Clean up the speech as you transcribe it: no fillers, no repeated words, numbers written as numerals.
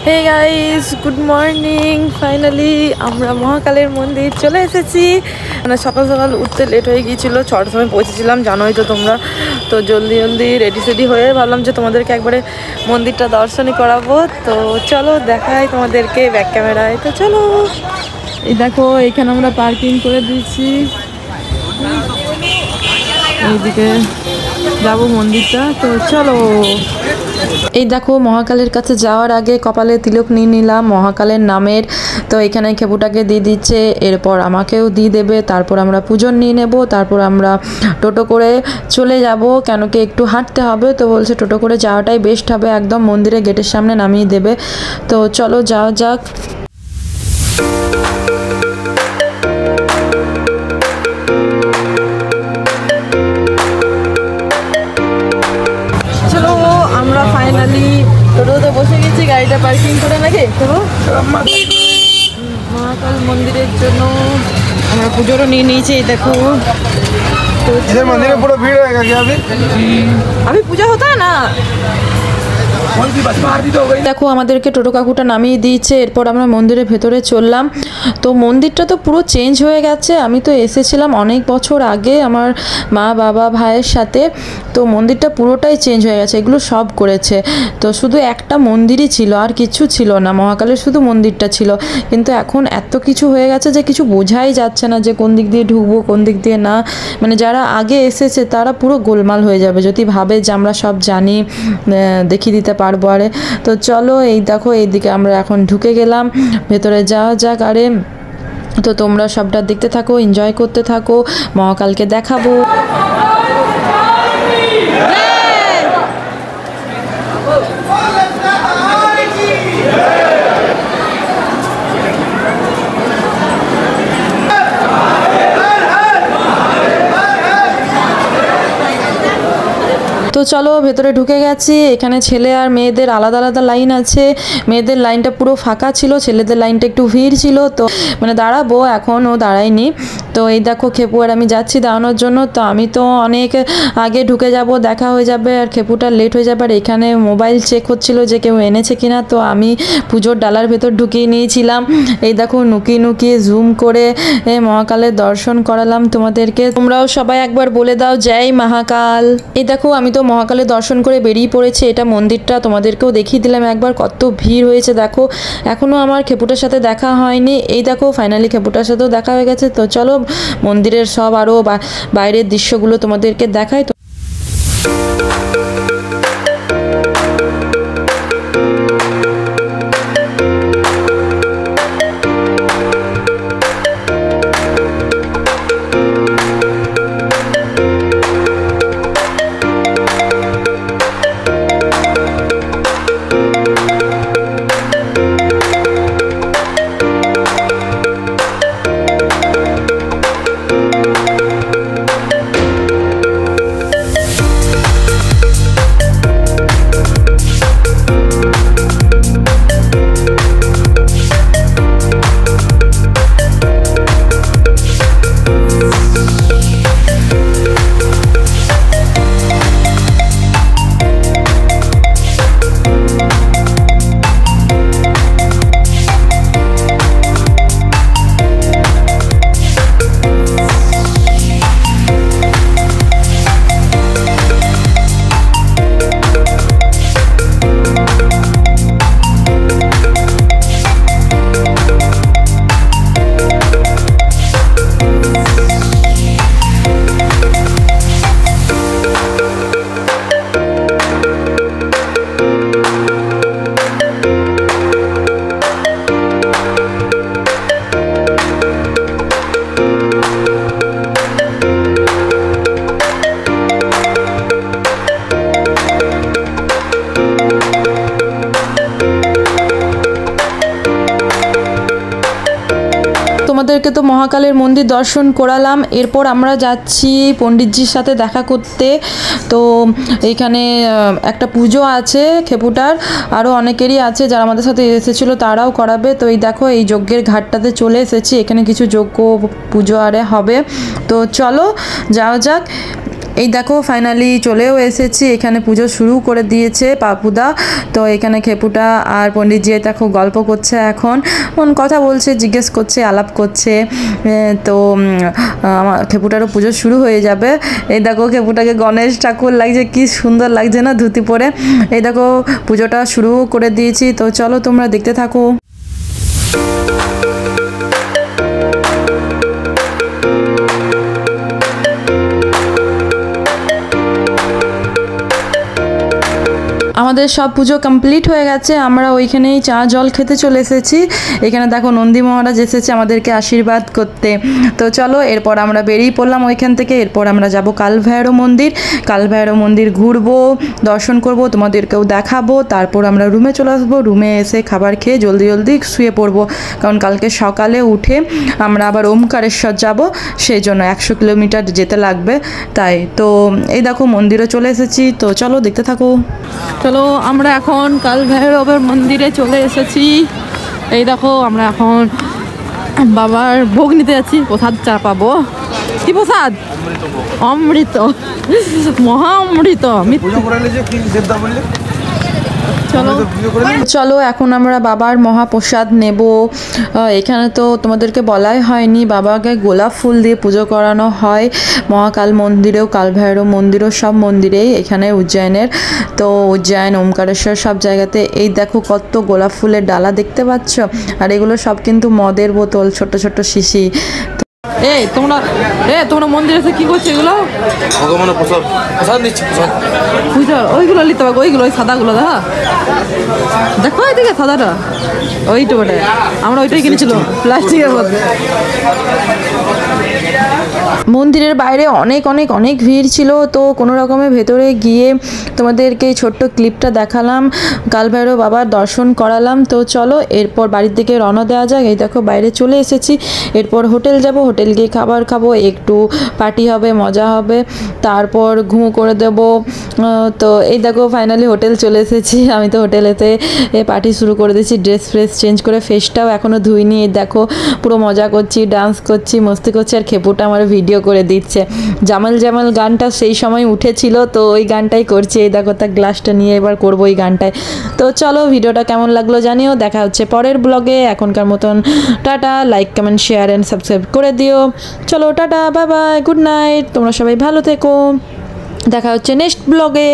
হে guys, good morning. Finally আমরা মহাকালের মন্দির চলে এসেছি। মানে সকাল সকাল উঠতে লেট হয়ে গিয়েছিল, 6টার সময় পৌঁছেছিলাম, জানোই তো তোমরা। তো জলদি জলদি রেডি সেডি হয়ে ভাবলাম যে তোমাদেরকে একবারে মন্দিরটা দর্শনই করাবো। তো চলো দেখাই তোমাদেরকে ব্যাক ক্যামেরায়। তো চলো, এই দেখো এখানে আমরা পার্কিং করে দিয়েছি, এইদিকে যাবো মন্দিরটা। তো চলো, এই দেখো মহাকালের কাছে যাওয়ার আগে কপালে তিলক নিয়ে নিলাম মহাকালের নামের। তো এখানে খেপুটাকে দিয়ে দিচ্ছে, এরপর আমাকেও দিয়ে দেবে। তারপর আমরা পুজো নিয়ে নেব, তারপর আমরা টোটো করে চলে যাব, কেন কি একটু হাঁটতে হবে। তো বলছে টোটো করে যাওয়াটাই বেস্ট হবে, একদম মন্দিরের গেটের সামনে নামিয়ে দেবে। তো চলো যাওয়া যাক। আমরা ফাইনালি টোটোতে বসে গেছি, গাড়িটা পার্কিং করে নাকি মহাকাল মন্দিরের জন্য আমরা পুজোরও নিয়ে নিয়েছি। এই দেখো মন্দিরে পুরো ভিড় হয়ে গেছে। अभी पूजा होता है ना। দেখো আমাদেরকে টোটো কাকুটা নামিয়ে দিয়েছে, এরপর আমরা মন্দিরের ভেতরে চললাম। তো মন্দিরটা তো পুরো চেঞ্জ হয়ে গেছে। আমি তো এসেছিলাম অনেক বছর আগে আমার মা বাবা ভাইয়ের সাথে। তো মন্দিরটা পুরোটাই চেঞ্জ হয়ে গেছে, এগুলো সব করেছে। তো শুধু একটা মন্দিরই ছিল, আর কিছু ছিল না, মহাকালের শুধু মন্দিরটা ছিল। কিন্তু এখন এত কিছু হয়ে গেছে যে কিছু বোঝাই যাচ্ছে না যে কোন দিক দিয়ে ঢুকবো কোন দিক দিয়ে না। মানে যারা আগে এসেছে তারা পুরো গোলমাল হয়ে যাবে যদি ভাবে যে আমরা সব জানি, দেখিয়ে দিতে পারবো। আরে তো চলো, এই দেখো এইদিকে আমরা এখন ঢুকে গেলাম, ভেতরে যাওয়া যাক। আরে তো তোমরা সবটা দেখতে থাকো, এনজয় করতে থাকো, মহাকালকে দেখাবো। তো চলো ভেতরে ঢুকে গেছি। এখানে ছেলে আর মেয়েদের আলাদা আলাদা লাইন আছে। মেয়েদের লাইনটা পুরো ফাঁকা ছিল, ছেলেদের লাইনটা একটু ভিড় ছিল। তো মানে দাঁড়াবো, এখনও দাঁড়াইনি। তো এই দেখো খেপু আর আমি যাচ্ছি দাঁড়ানোর জন্য। তো আমি তো অনেক আগে ঢুকে যাব, দেখা হয়ে যাবে, আর খেপুটা লেট হয়ে যাবে। আর এখানে মোবাইল চেক হচ্ছিল যে কেউ এনেছে কিনা। তো আমি পুজোর ডালার ভেতর ঢুকিয়ে নিয়েছিলাম। এই দেখো নুকিয়ে নুকিয়ে জুম করে মহাকালের দর্শন করালাম তোমাদেরকে। তোমরাও সবাই একবার বলে দাও জয় মহাকাল। এই দেখো আমি তো মহাকালের দর্শন করে বেরিয়ে পড়েছে। এটা মন্দিরটা তোমাদেরকেও দেখিয়ে দিলাম একবার, কত ভিড় হয়েছে দেখো। এখনও আমার খেপুটার সাথে দেখা হয়নি। এই দেখো ফাইনালি খেপুটার সাথেও দেখা হয়ে গেছে। তো চলো মন্দিরের সব আরও বাইরের দৃশ্যগুলো তোমাদেরকে দেখাই। তো তোমাদেরকে তো মহাকালের মন্দির দর্শন করালাম। এরপর আমরা যাচ্ছি পণ্ডিতজির সাথে দেখা করতে। তো এইখানে একটা পুজো আছে খেপুটার, আরও অনেকেরই আছে যারা আমাদের সাথে এসেছিলো তারাও করাবে। তো এই দেখো এই যজ্ঞের ঘাটটাতে চলে এসেছি, এখানে কিছু যজ্ঞ পুজো আরে হবে। তো চলো যাওয়া যাক। এই দেখো ফাইনালি চলেও এসেছি, এখানে পুজো শুরু করে দিয়েছে পাপুদা। তো এখানে খেপুটা আর পণ্ডিতজি দেখো গল্প করছে, এখন কথা বলছে, জিজ্ঞেস করছে, আলাপ করছে। তো আমার খেপুটারও পুজো শুরু হয়ে যাবে। এই দেখো খেপুটাকে গণেশ ঠাকুর লাগছে, কি সুন্দর লাগছে না ধুতি পরে। এই দেখো পুজোটা শুরু করে দিয়েছি, তো চলো তোমরা দেখতে থাকো। আমাদের সব পুজো কমপ্লিট হয়ে গেছে, আমরা ওইখানেই চা জল খেতে চলে এসেছি। এখানে দেখো নন্দী মহারাজ এসেছে আমাদেরকে আশীর্বাদ করতে। তো চলো এরপর আমরা বেরিয়ে পড়লাম ওইখান থেকে। এরপর আমরা যাব কালভৈরব মন্দির। কালভৈরব মন্দির ঘুরবো, দর্শন করব, তোমাদেরকেও দেখাবো। তারপর আমরা রুমে চলে আসবো, রুমে এসে খাবার খেয়ে জলদি জলদি শুয়ে পড়বো, কারণ কালকে সকালে উঠে আমরা আবার ওমকারেশ্বর যাব, সেই জন্য 100 কিলোমিটার যেতে লাগবে তাই। তো এই দেখো মন্দিরে চলে এসেছি, তো চলো দেখতে থাকো। চলো আমরা এখন কালভৈরবের মন্দিরে চলে এসেছি। এই দেখো আমরা এখন বাবার ভোগ নিতে যাচ্ছি, প্রসাদ চা পাবো। কি প্রসাদ? অমৃত, মহা অমৃত। চলো এখন আমরা বাবার মহাপ্রসাদ নেব। এখানে তো তোমাদেরকে বলাই হয়নি, বাবাকে গোলাপ ফুল দিয়ে পুজো করানো হয় মহাকাল মন্দিরেও, কালভৈরব মন্দিরেও, সব মন্দিরেই এখানে উজ্জয়নের। তো উজ্জয়ন, ওমকারেশ্বর সব জায়গাতে এই দেখো কত গোলাপ ফুলের ডালা দেখতে পাচ্ছ, আর এগুলো সব কিন্তু মদের বোতল, ছোট ছোট শিশি। তোমরা মন্দিরে এসে কি করছো? এগুলো ভগবানের প্রসাদ নিচ্ছি, বুঝছো? ওইগুলো নিতে পারবো, ওইগুলো ওই সাদাগুলো দেখা দেখো, এদিকে সাদাটা ওইটা বটে, আমরা ওইটাই কিনেছিল প্লাস্টিকের মধ্যে। মন্দিরের বাইরে অনেক অনেক অনেক ভিড় ছিল, তো কোনো রকমে ভেতরে গিয়ে তোমাদেরকে এই ছোট্ট ক্লিপটা দেখালাম, কালভৈরব বাবার দর্শন করালাম। তো চলো এরপর বাড়ির দিকে রওনা দেওয়া যাক। এই দেখো বাইরে চলে এসেছি, এরপর হোটেল যাব, হোটেল গিয়ে খাবার খাবো, একটু পার্টি হবে, মজা হবে, তারপর ঘুমো করে দেব। তো এই দেখো ফাইনালি হোটেল চলে এসেছি। আমি তো হোটেলেতে পার্টি শুরু করে দিয়েছি, ড্রেস ফ্রেস চেঞ্জ করে, ফেসটাও এখনও ধুইনি। এই দেখো পুরো মজা করছি, ডান্স করছি, মস্তি করছি, আর খেপুটা আমার ভিডিও করে দিচ্ছে। জামাল জামাল গানটা সেই সময় উঠেছিল, তো ওই গানটাই করছি। এই দেখো তার গ্লাসটা নিয়ে এবার করবো এই গানটায়। তো চলো ভিডিওটা কেমন লাগলো জানিও, দেখা হচ্ছে পরের ব্লগে। এখনকার মতন tata, like comment share and subscribe করে দিও। চলো tata, bye bye, good night, তোমরা সবাই ভালো থেকো, দেখা হচ্ছে নেক্সট ব্লগে।